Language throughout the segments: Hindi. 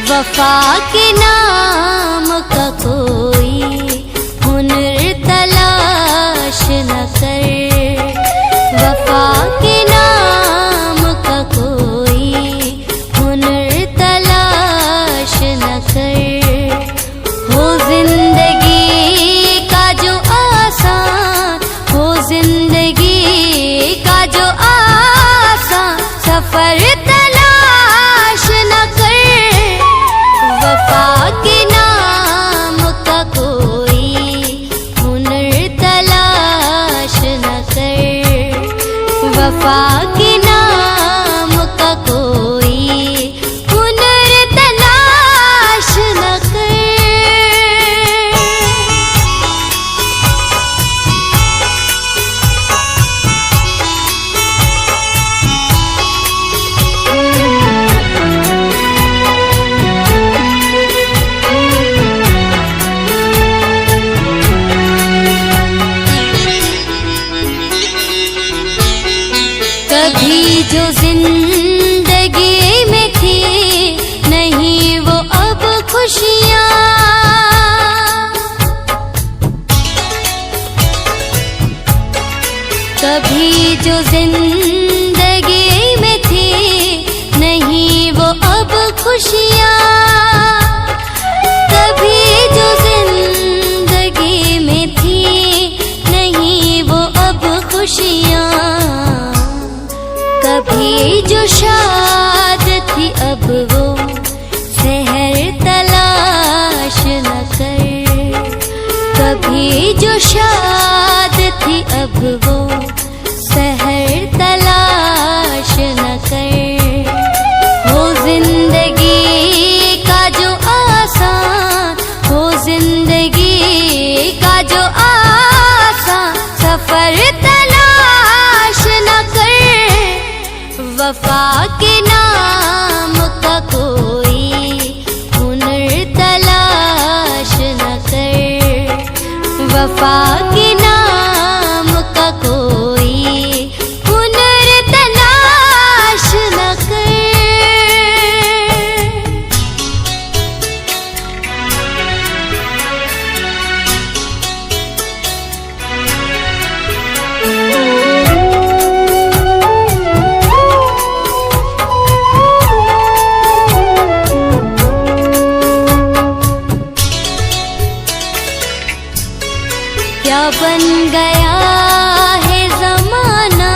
वफा के नाम का कोई हुनर तलाश न कर, वफा के नाम का कोई हुनर तलाश न कर। हो जिंदगी का जो आसान, हो जिंदगी का जो आसान सफर तलाश न कर। वफा के नाम का कोई हुनर तलाश न कर, वफा के नाम का कोई हुनर तलाश न कर। कभी जो जिंदगी में थी नहीं वो अब खुशियाँ, कभी जो जिंदगी में थी नहीं वो अब खुशियाँ, कभी जो जिंदगी में थी नहीं वो अब खुशियाँ, कभी जो शाद थी अब वो सहर तलाश न कर, कभी जो शाद थी अब वो सहर तलाश न कर। हो जिंदगी का जो आसान, हो जिंदगी का जो आसान सफर तलाश न कर। वफा के नाम का कोई हुनर तलाश न कर, वफा के नाम का कोई हुनर तलाश न कर। क्या बन गया है ज़माना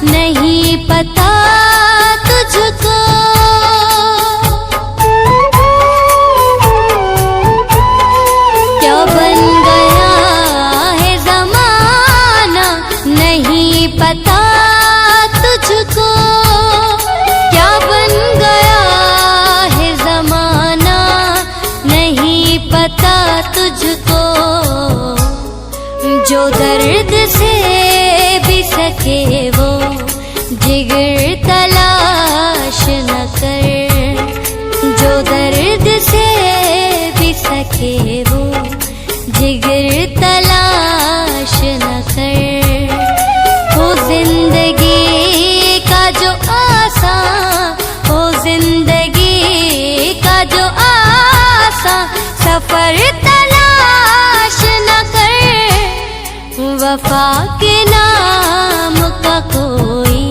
नहीं पता तुझको, क्या बन गया है ज़माना नहीं पता तुझको, क्या बन गया है ज़माना नहीं पता तुझको। जो दर्द से भी सके वो जिगर तलाश न कर, जो दर्द से भी सके वो जिगर तलाश न कर। हो जिंदगी का जो आसान, हो जिंदगी का जो आसान सफर तलाश न कर। वफा के नाम का कोई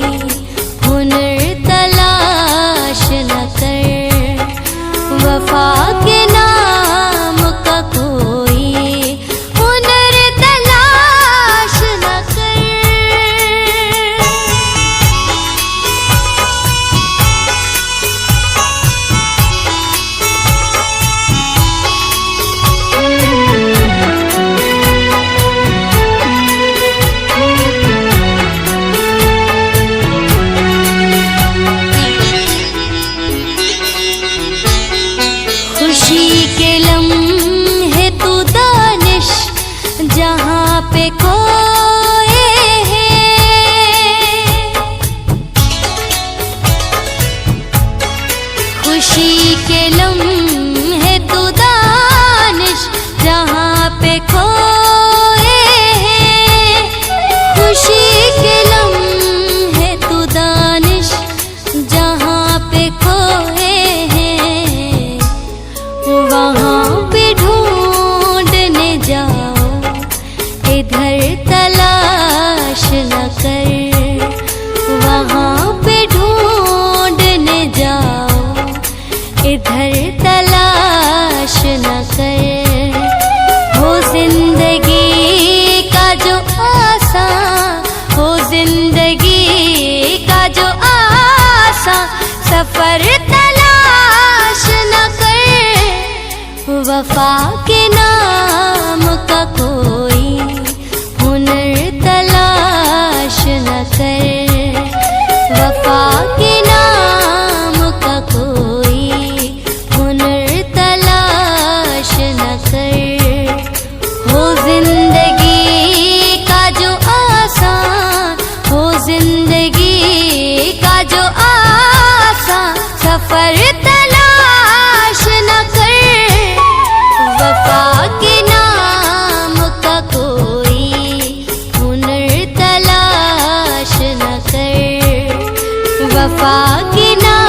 हुनर तलाश न कर, वफा के नाम का कोई हुनर तलाश न कर। इधर तलाश न कर। हो जिंदगी का जो आसान, हो जिंदगी का जो आसान सफर तलाश न कर। वफा के नाम का कोई हुनर तलाश न कर। वफा के नाम का कोई हुनर तलाश न कर। हो जिंदगी का जो आसान, हो जिंदगी का जो आसान सफर तलाश न कर। वफा के नाम का कोई हुनर तलाश न कर। वफा के नाम